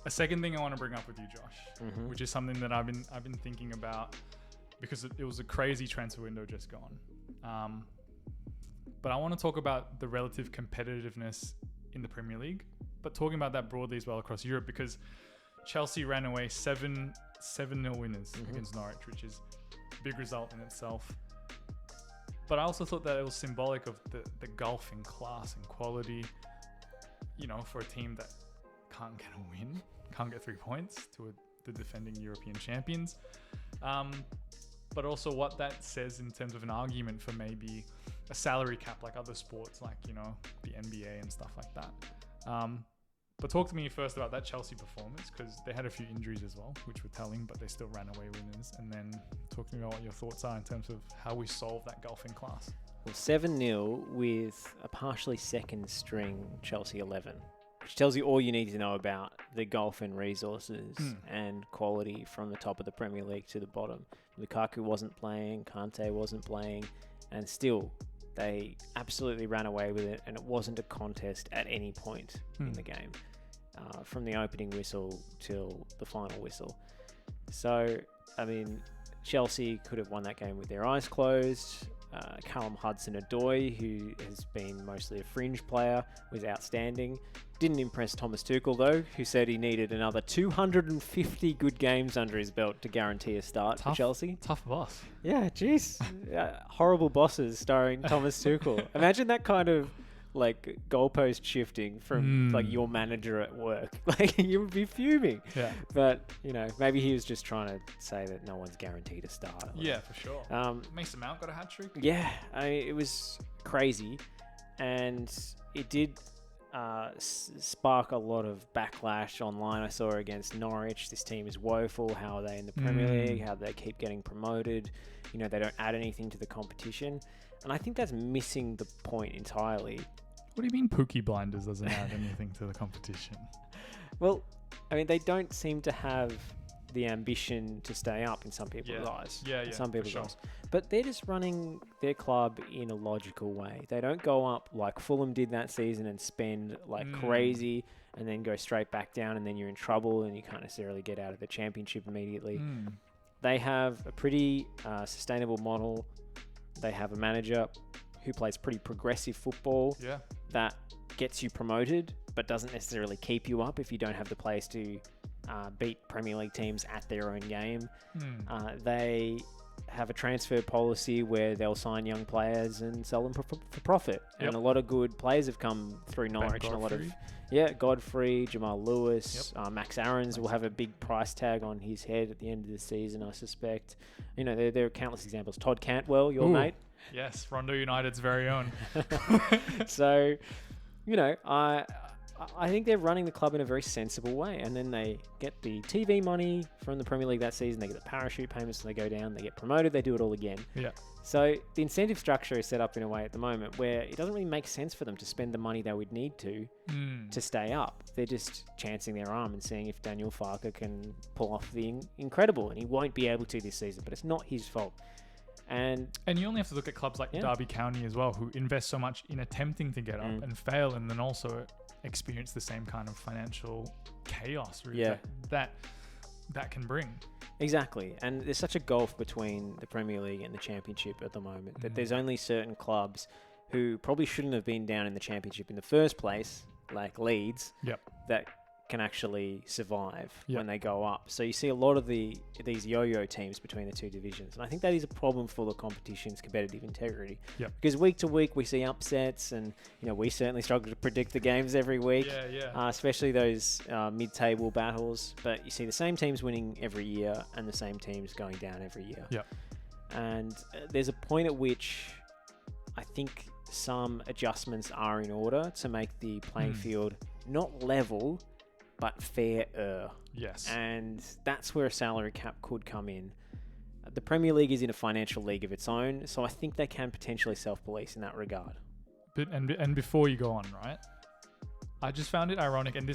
A second thing I want to bring up with you, Josh, which is something that I've been thinking about because it was a crazy transfer window just gone. But I want to talk about the relative competitiveness in the Premier League, but talking about that broadly as well across Europe, because Chelsea ran away 7-0 winners against Norwich, which is a big result in itself. But I also thought that it was symbolic of the gulf in class and quality, for a team that can't get a win, can't get 3 points to the defending European champions. But also what that says in terms of an argument for maybe a salary cap like other sports, like, the NBA and stuff like that. But talk to me first about that Chelsea performance, because they had a few injuries as well, which were telling, but they still ran away winners. And then talk to me about what your thoughts are in terms of how we solve that gulf in class. Well, 7-0 with a partially second string Chelsea 11, which tells you all you need to know about the gulf in resources and quality from the top of the Premier League to the bottom. Lukaku wasn't playing, Kante wasn't playing, and still they absolutely ran away with it, and it wasn't a contest at any point in the game, from the opening whistle till the final whistle. So, I mean, Chelsea could have won that game with their eyes closed. Callum Hudson-Odoi, who has been mostly a fringe player, was outstanding. Didn't impress Thomas Tuchel, though, who said he needed another 250 good games under his belt to guarantee a start for Chelsea. Tough boss. Yeah, jeez. Horrible bosses starring Thomas Tuchel. Imagine that kind of goalpost shifting from your manager at work. You would be fuming. Yeah. But, maybe he was just trying to say that no one's guaranteed a start. Yeah, for sure. Mason Mount got a hat trick. Yeah, it was crazy. And it did spark a lot of backlash online. I saw against Norwich. This team is woeful. How are they in the Premier League? How do they keep getting promoted? They don't add anything to the competition. And I think that's missing the point entirely. What do you mean Pookie Blinders doesn't add anything to the competition? Well, I mean, they don't seem to have the ambition to stay up in some people's eyes. Yeah, some people's sure. eyes. But they're just running their club in a logical way. They don't go up like Fulham did that season and spend crazy and then go straight back down, and then you're in trouble and you can't necessarily get out of the championship immediately. They have a pretty sustainable model. They have a manager who plays pretty progressive football that gets you promoted, but doesn't necessarily keep you up if you don't have the players to beat Premier League teams at their own game. They have a transfer policy where they'll sign young players and sell them for profit. And a lot of good players have come through Norwich. And a lot of Godfrey, Jamal Lewis, Max Aarons will have a big price tag on his head at the end of the season, I suspect. There are countless examples. Todd Cantwell, your mate. Yes, Rondo United's very own. So, I think they're running the club in a very sensible way, and then they get the TV money from the Premier League that season. They get the parachute payments, and they go down. They get promoted. They do it all again. Yeah. So the incentive structure is set up in a way at the moment where it doesn't really make sense for them to spend the money they would need to stay up. They're just chancing their arm and seeing if Daniel Farke can pull off the incredible, and he won't be able to this season. But it's not his fault. And you only have to look at clubs like Derby County as well, who invest so much in attempting to get up and fail, and then also experience the same kind of financial chaos that can bring. Exactly. And there's such a gulf between the Premier League and the Championship at the moment that there's only certain clubs who probably shouldn't have been down in the Championship in the first place, like Leeds, that can actually survive when they go up. So you see a lot of these yo-yo teams between the two divisions. And I think that is a problem for the competition's competitive integrity. Because week to week we see upsets, and we certainly struggle to predict the games every week, especially those mid-table battles. But you see the same teams winning every year and the same teams going down every year. And there's a point at which I think some adjustments are in order to make the playing field not level, but fairer. Yes. And that's where a salary cap could come in. The Premier League is in a financial league of its own, so I think they can potentially self-police in that regard. And before you go on, right? I just found it ironic, and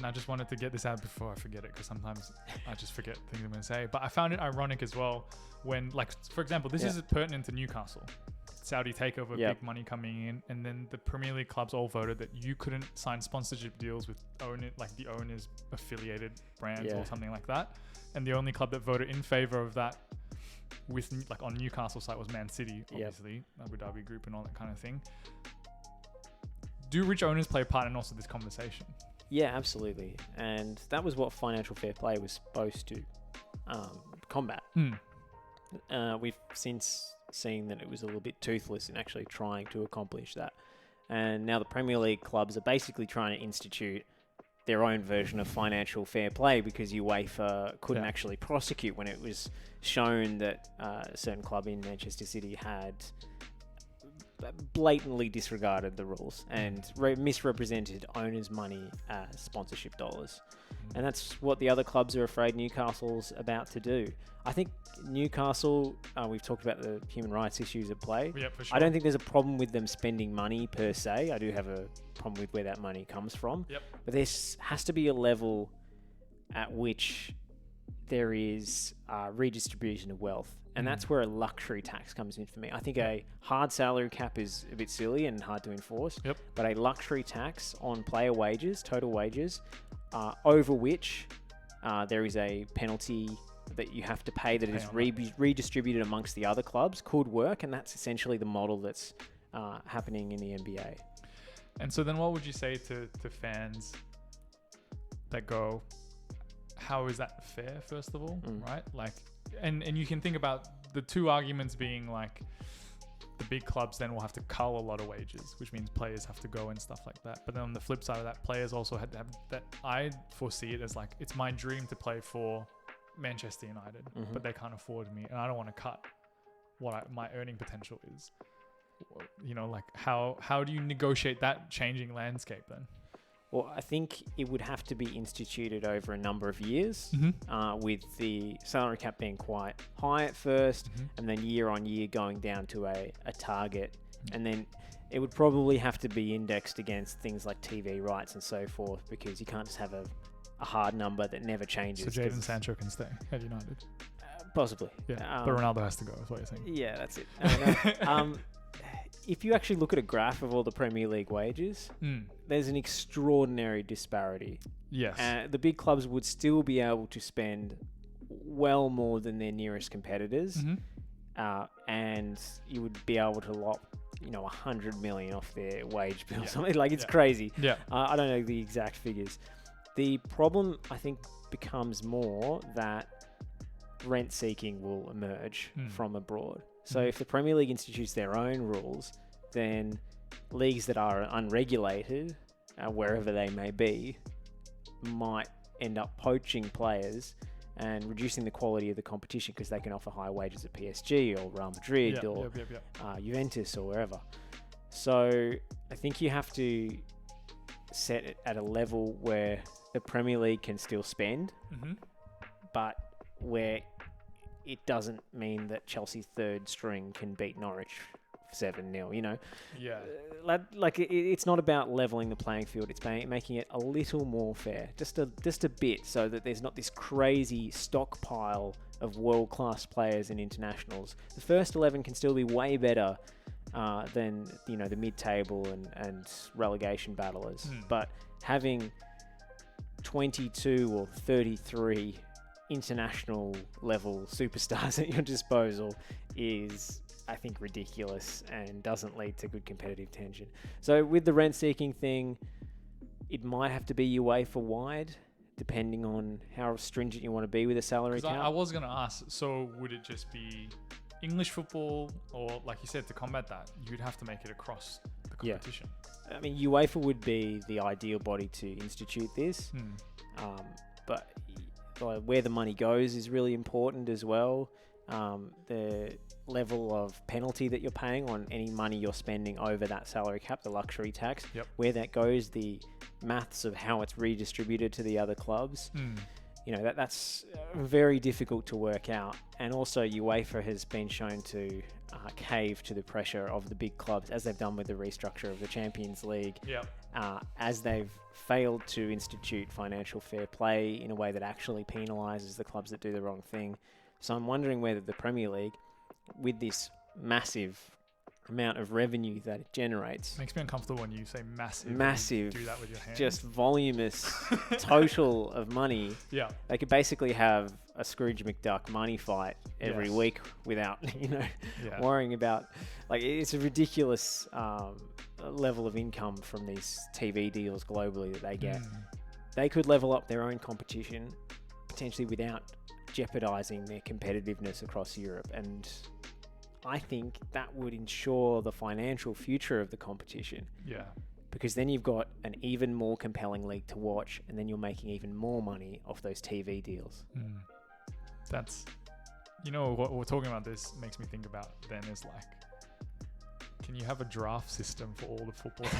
I just wanted to get this out before I forget it, because sometimes I just forget things I'm going to say. But I found it ironic as well when, like, for example, this is pertinent to Newcastle. Saudi takeover, big money coming in, and then the Premier League clubs all voted that you couldn't sign sponsorship deals with the owner's affiliated brands or something like that. And the only club that voted in favor of that, with like on Newcastle side, was Man City, obviously, Abu Dhabi Group and all that kind of thing. Do rich owners play a part in also this conversation? Yeah, absolutely. And that was what financial fair play was supposed to combat. We've since seen that it was a little bit toothless in actually trying to accomplish that. And now the Premier League clubs are basically trying to institute their own version of financial fair play, because UEFA couldn't actually prosecute when it was shown that a certain club in Manchester City had blatantly disregarded the rules and misrepresented owners' money as sponsorship dollars. And that's what the other clubs are afraid Newcastle's about to do. I think Newcastle, we've talked about the human rights issues at play. Yeah, for sure. I don't think there's a problem with them spending money per se. I do have a problem with where that money comes from. Yep. But there has to be a level at which there is redistribution of wealth. And that's where a luxury tax comes in for me. I think a hard salary cap is a bit silly and hard to enforce. Yep. But a luxury tax on player wages, total wages, over which there is a penalty that you have to pay that is redistributed amongst the other clubs, could work. And that's essentially the model that's happening in the NBA. And so then what would you say to fans that go, how is that fair, first of all, right? Like, and you can think about the two arguments being like, the big clubs then will have to cull a lot of wages, which means players have to go and stuff like that. But then on the flip side of that, players also had to have that. I foresee it as like, it's my dream to play for Manchester United, but they can't afford me, and I don't want to cut what my earning potential is. You know, like how do you negotiate that changing landscape then? Well, I think it would have to be instituted over a number of years, with the salary cap being quite high at first, and then year on year going down to a target. And then it would probably have to be indexed against things like TV rights and so forth, because you can't just have a hard number that never changes. So Jadon Sancho can stay at United? Possibly. Yeah, but Ronaldo has to go, is what you're saying. Yeah, that's it. If you actually look at a graph of all the Premier League wages, there's an extraordinary disparity. Yes. The big clubs would still be able to spend well more than their nearest competitors, and you would be able to lock, 100 million off their wage bill. Something like, it's crazy. Yeah. I don't know the exact figures. The problem, I think, becomes more that rent seeking will emerge from abroad. So if the Premier League institutes their own rules, then leagues that are unregulated, wherever they may be, might end up poaching players and reducing the quality of the competition, because they can offer high wages at PSG or Real Madrid or Juventus or wherever. So I think you have to set it at a level where the Premier League can still spend, but where it doesn't mean that Chelsea's third string can beat Norwich 7-0, Yeah. It's not about leveling the playing field. It's making it a little more fair, just a bit, so that there's not this crazy stockpile of world-class players and internationals. The first 11 can still be way better than, the mid-table and relegation battlers. But having 22 or 33 international level superstars at your disposal is, I think, ridiculous and doesn't lead to good competitive tension. So with the rent seeking thing, it might have to be UEFA wide, depending on how stringent you want to be with a salary cap. I was going to ask, so would it just be English football, or like you said, to combat that, you'd have to make it across the competition? Yeah. I mean, UEFA would be the ideal body to institute this, but where the money goes is really important as well. The level of penalty that you're paying on any money you're spending over that salary cap, the luxury tax, where that goes, the maths of how it's redistributed to the other clubs. That's very difficult to work out. And also UEFA has been shown to cave to the pressure of the big clubs, as they've done with the restructure of the Champions League, as they've failed to institute financial fair play in a way that actually penalises the clubs that do the wrong thing. So I'm wondering whether the Premier League, with this massive amount of revenue that it generates. Makes me uncomfortable when you say massive. Massive. Do that with your hands. Just voluminous total of money. Yeah. They could basically have a Scrooge McDuck money fight every week without, worrying about, like, it's a ridiculous level of income from these TV deals globally that they get. They could level up their own competition potentially without jeopardizing their competitiveness across Europe, and I think that would ensure the financial future of the competition. Yeah. Because then you've got an even more compelling league to watch, and then you're making even more money off those TV deals. That's, what we're talking about this makes me think about then is like, can you have a draft system for all the football?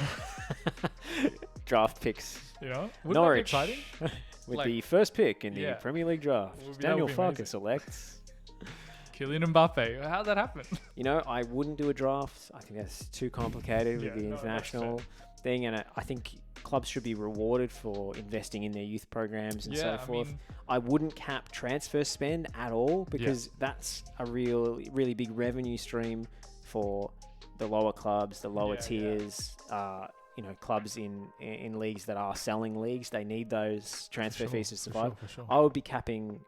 Draft picks. Wouldn't Norwich that be exciting? With the first pick in the Premier League draft. Daniel Farker selects Kylian Mbappe. How'd that happen? I wouldn't do a draft. I think that's too complicated with the international thing. And I think clubs should be rewarded for investing in their youth programs and so forth. I wouldn't cap transfer spend at all, because that's a really big revenue stream for the lower clubs, the lower tiers, clubs in leagues that are selling leagues. They need those transfer fees to survive. For sure. I would be capping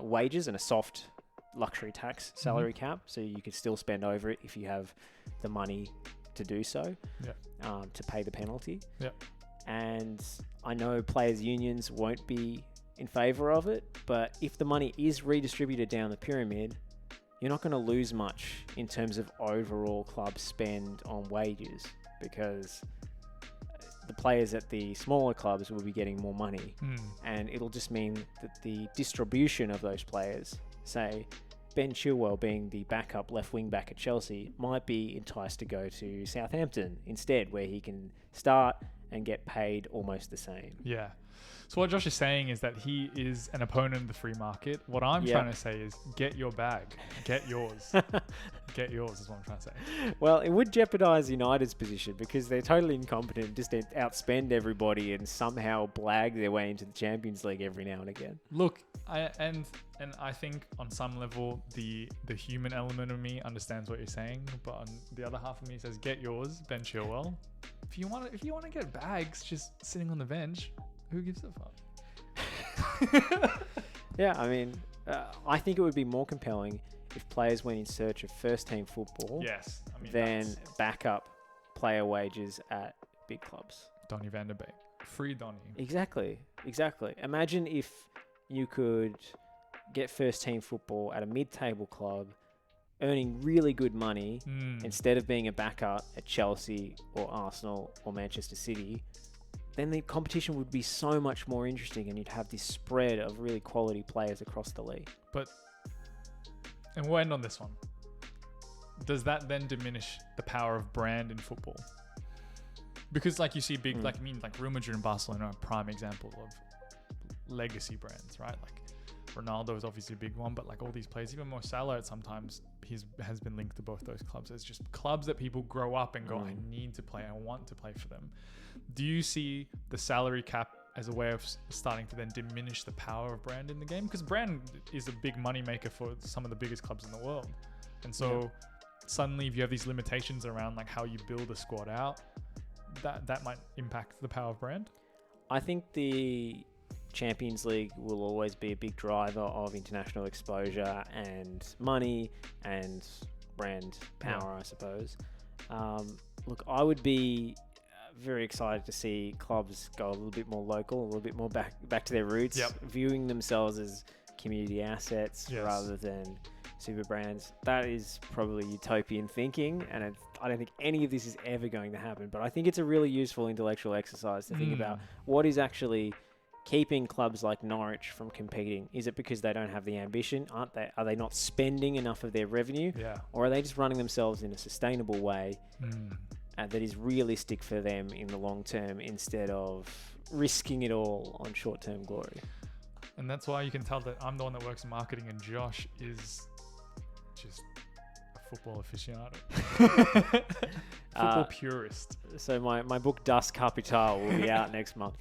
wages and a soft luxury tax salary cap, so you could still spend over it if you have the money to do so, to pay the penalty. And I know players' unions won't be in favour of it, but if the money is redistributed down the pyramid, you're not going to lose much in terms of overall club spend on wages, because the players at the smaller clubs will be getting more money, and it'll just mean that the distribution of those players, say Ben Chilwell being the backup left wing back at Chelsea, might be enticed to go to Southampton instead, where he can start and get paid almost the same. Yeah. So what Josh is saying is that he is an opponent of the free market. What I'm trying to say is get your bag. Get yours. Get yours is what I'm trying to say. Well, it would jeopardise United's position, because they're totally incompetent and just outspend everybody and somehow blag their way into the Champions League every now and again. Look, I think on some level the human element of me understands what you're saying, but on the other half of me says get yours, Ben Chilwell. If you want to get bags just sitting on the bench, who gives a fuck? Yeah, I mean, I think it would be more compelling if players went in search of first-team football than backup player wages at big clubs. Donny van der Beek. Free Donny. Exactly. Imagine if you could get first-team football at a mid-table club, earning really good money instead of being a backup at Chelsea or Arsenal or Manchester City. Then the competition would be so much more interesting, and you'd have this spread of really quality players across the league. And we'll end on this one. Does that then diminish the power of brand in football? Because like you see big, like Real Madrid and Barcelona are prime examples of legacy brands, right? Like Ronaldo is obviously a big one, but like all these players, even Mo Salah sometimes has been linked to both those clubs. It's just clubs that people grow up and go, I need to play, I want to play for them. Do you see the salary cap as a way of starting to then diminish the power of brand in the game? Because brand is a big money maker for some of the biggest clubs in the world. And so suddenly if you have these limitations around like how you build a squad out, that might impact the power of brand. I think the Champions League will always be a big driver of international exposure and money and brand power, I suppose. Look, I would be very excited to see clubs go a little bit more local, a little bit more back to their roots, viewing themselves as community assets rather than super brands. That is probably utopian thinking, and I don't think any of this is ever going to happen. But I think it's a really useful intellectual exercise to think about what is actually keeping clubs like Norwich from competing. Is it because they don't have the ambition? Are they not spending enough of their revenue? Or are they just running themselves in a sustainable way that is realistic for them in the long term, instead of risking it all on short-term glory? And that's why you can tell that I'm the one that works in marketing and Josh is just a football aficionado. Football purist. So my book Das Kapital will be out next month.